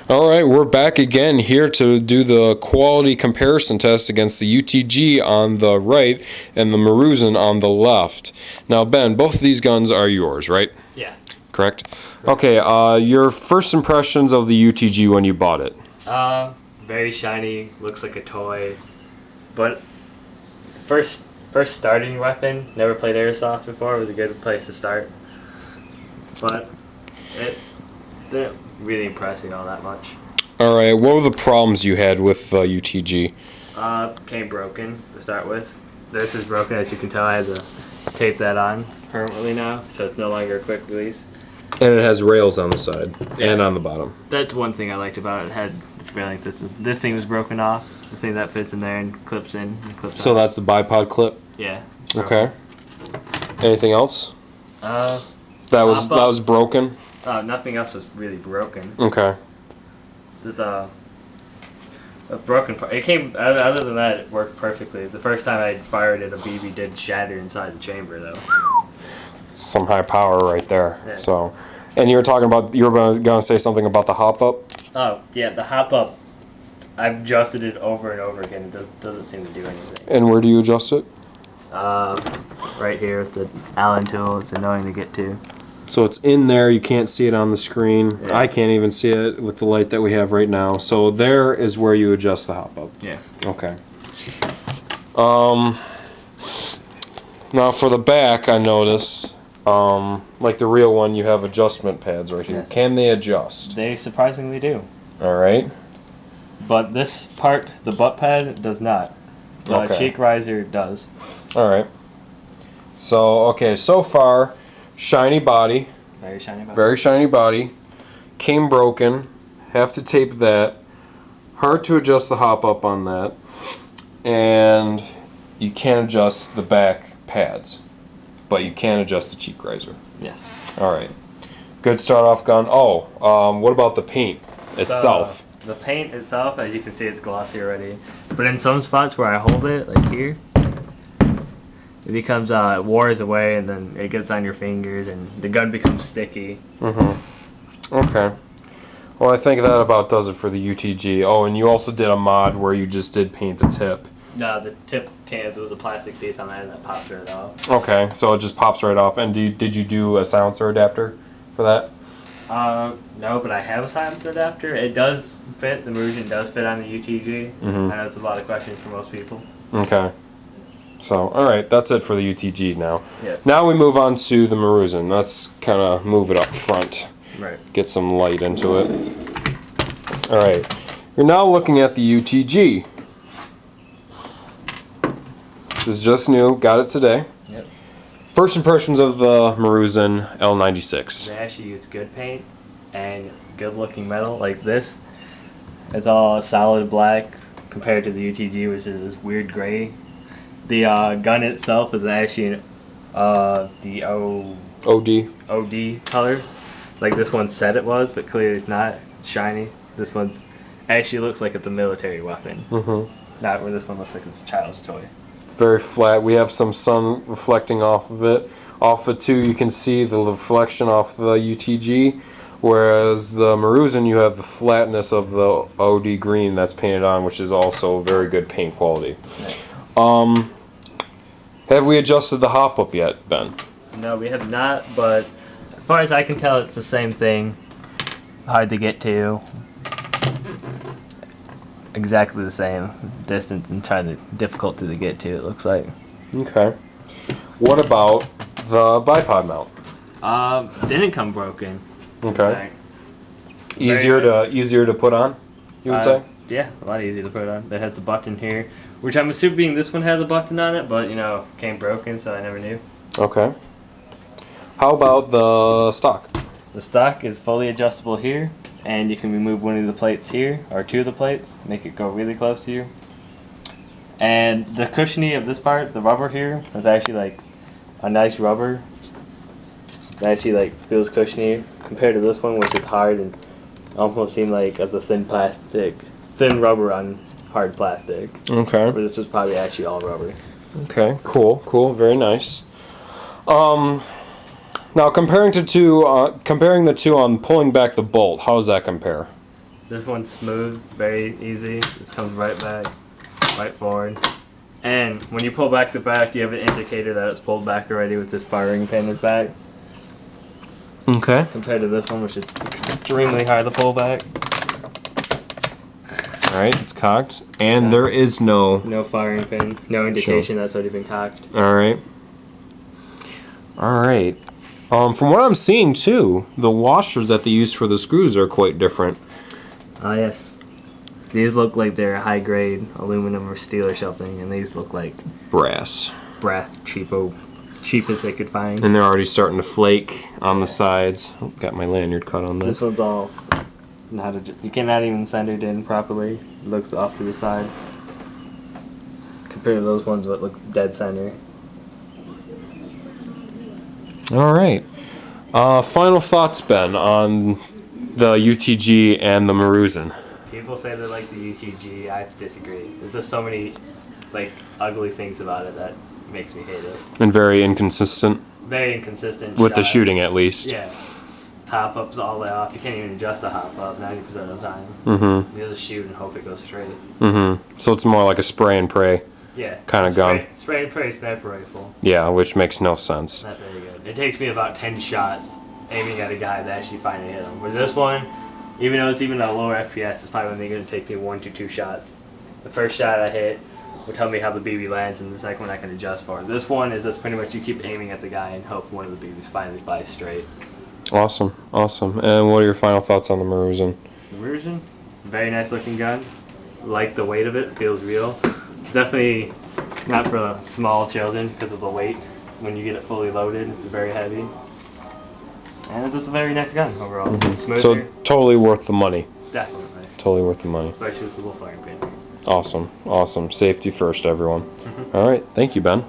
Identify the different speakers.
Speaker 1: All right, we're back again here to do the quality comparison test against the UTG on the right and the Marusin on the left. Now, Ben, both of these guns are yours, right?
Speaker 2: Yeah.
Speaker 1: Correct? Okay, your first impressions of the UTG when you bought it?
Speaker 2: Very shiny, looks like a toy. But first starting weapon, never played airsoft before, it was a good place to start. But it didn't really impress me all that much.
Speaker 1: All right, what were the problems you had with UTG?
Speaker 2: Came broken to start with. This is broken, as you can tell. I had to tape that on permanently now, so it's no longer a quick release.
Speaker 1: And it has rails on the side
Speaker 2: Yeah.
Speaker 1: and on the bottom.
Speaker 2: That's one thing I liked about it. It had this railing system. This thing was broken off. The thing that fits in there and clips in and clips
Speaker 1: So
Speaker 2: out.
Speaker 1: that's the bipod clip?
Speaker 2: Yeah.
Speaker 1: Okay. Anything else?
Speaker 2: Uh,
Speaker 1: That was broken?
Speaker 2: Nothing else was really broken.
Speaker 1: Okay.
Speaker 2: Just a broken part. It came. Other than that, it worked perfectly. The first time I fired it, a BB did shatter inside the chamber, though.
Speaker 1: Some high power right there.
Speaker 2: Yeah.
Speaker 1: So, and you were talking about, you were going to say something about the hop up?
Speaker 2: Oh yeah, the hop up. I've adjusted it over and over again. It doesn't seem to do anything.
Speaker 1: And where do you adjust it?
Speaker 2: Right here with the Allen tool. It's annoying to get to.
Speaker 1: So it's in there, you can't see it on the screen.
Speaker 2: Yeah.
Speaker 1: I can't even see it with the light that we have right now. So there is where you adjust the hop up.
Speaker 2: Yeah.
Speaker 1: Okay. Now for the back, I noticed, like the real one, you have adjustment pads right here.
Speaker 2: Yes.
Speaker 1: Can they adjust?
Speaker 2: They surprisingly do.
Speaker 1: All right.
Speaker 2: But this part, the butt pad, does not. The
Speaker 1: Okay.
Speaker 2: cheek riser does.
Speaker 1: All right. So, okay, so far, shiny body,
Speaker 2: Very shiny.
Speaker 1: very shiny body, came broken, have to tape that, hard to adjust the hop up on that, and you can't adjust the back pads, but you can adjust the cheek riser.
Speaker 2: Yes.
Speaker 1: All right. Good start off gun. Oh, what about the paint itself?
Speaker 2: The paint itself, as you can see, it's glossy already. But in some spots where I hold it, like here, it becomes, it wars away, and then it gets on your fingers, and the gun becomes sticky.
Speaker 1: Mm-hmm. Okay. Well, I think that about does it for the UTG. Oh, and you also did a mod where you just did paint the tip.
Speaker 2: No, the tip can't. There was a plastic piece on that, and that popped right off.
Speaker 1: Okay, so it just pops right off. And did you do a silencer adapter for that?
Speaker 2: No, but I have a silencer adapter. It does fit. The Marusin does fit on the UTG.
Speaker 1: Mm-hmm.
Speaker 2: I know that's a lot of questions for most people.
Speaker 1: Okay. So, all right, that's it for the UTG now.
Speaker 2: Yes.
Speaker 1: Now we move on to the Marusin. Let's kind of move it up front.
Speaker 2: Right.
Speaker 1: Get some light into it. All right. You're now looking at the UTG. This is just new. Got it today.
Speaker 2: Yep.
Speaker 1: First impressions of the Marusin L96.
Speaker 2: They actually use good paint and good looking metal like this. It's all solid black compared to the UTG, which is this weird gray. The gun itself is actually the OD color. Like this one said it was, but clearly it's not. It's shiny. This one's actually looks like it's a military weapon.
Speaker 1: Mm-hmm.
Speaker 2: Not where this one looks like it's a child's toy.
Speaker 1: It's very flat. We have some sun reflecting off of it. Off the two, you can see the reflection off the UTG, whereas the Marusin, you have the flatness of the OD green that's painted on, which is also very good paint quality.
Speaker 2: Right.
Speaker 1: Have we adjusted the hop up yet, Ben?
Speaker 2: No, we have not, but as far as I can tell, it's the same thing. Hard to get to. Exactly the same distance and difficult to get to, it looks like.
Speaker 1: Okay. What about the bipod mount?
Speaker 2: Didn't come broken.
Speaker 1: Okay.
Speaker 2: Right.
Speaker 1: Easier to put on, you would say?
Speaker 2: Yeah, a lot easier to put on. It has a button here, which I'm assuming this one has a button on it, but came broken, so I never knew.
Speaker 1: Okay. How about the stock?
Speaker 2: The stock is fully adjustable here, and you can remove one of the plates here, or two of the plates, make it go really close to you. And the cushiony of this part, the rubber here, is actually like a nice rubber. It actually like feels cushiony compared to this one, which is hard and almost seemed like of the thin rubber on hard plastic.
Speaker 1: Okay.
Speaker 2: Where this was probably actually all rubber.
Speaker 1: Okay, cool, very nice. Now comparing the two on pulling back the bolt, how does that compare?
Speaker 2: This one's smooth, very easy. This comes right back, right forward. And when you pull back the back, you have an indicator that it's pulled back already with this firing pin is back.
Speaker 1: Okay.
Speaker 2: Compared to this one, which is extremely hard to pull back.
Speaker 1: All right, it's cocked, and there is no.
Speaker 2: No firing pin, no indication that's already been cocked.
Speaker 1: All right. All right. From what I'm seeing too, the washers that they use for the screws are quite different.
Speaker 2: Ah, yes. These look like they're high grade aluminum or steel or something, and these look like
Speaker 1: Brass.
Speaker 2: cheapest they could find.
Speaker 1: And they're already starting to flake on the sides. Oh, got my lanyard cut on
Speaker 2: This
Speaker 1: this.
Speaker 2: one's all you cannot even send it in properly. It looks off to the side. Compared to those ones that look dead center.
Speaker 1: All right. Final thoughts, Ben, on the UTG and the Marusin.
Speaker 2: People say they like the UTG. I disagree. There's just so many like ugly things about it that makes me hate it.
Speaker 1: And very inconsistent.
Speaker 2: Very inconsistent.
Speaker 1: With the
Speaker 2: shot.
Speaker 1: shooting, at least.
Speaker 2: Yeah. Hop up's all the way off. You can't even adjust a hop up 90% of the time.
Speaker 1: Mm-hmm.
Speaker 2: You just shoot and hope it goes straight.
Speaker 1: Mm-hmm. So it's more like a spray and pray
Speaker 2: Yeah.
Speaker 1: kind of gun.
Speaker 2: Spray and pray sniper rifle.
Speaker 1: Yeah, which makes no sense.
Speaker 2: Not very good. It takes me about 10 shots aiming at a guy to actually finally hit him. With this one, even though it's even a lower FPS, it's probably only going to take me 1 to 2 shots. The first shot I hit will tell me how the BB lands, and the second one I can adjust for. This one is just pretty much you keep aiming at the guy and hope one of the BBs finally flies straight.
Speaker 1: Awesome, awesome. And what are your final thoughts on the Marusin?
Speaker 2: The Marusin, very nice looking gun. Like the weight of it, feels real. Definitely not for small children because of the weight. When you get it fully loaded, it's very heavy. And it's just a very nice gun overall. Smoother.
Speaker 1: So totally worth the money.
Speaker 2: Definitely.
Speaker 1: Totally worth the money.
Speaker 2: Especially with a little firing pin.
Speaker 1: Awesome, awesome. Safety first, everyone. All right, thank you, Ben.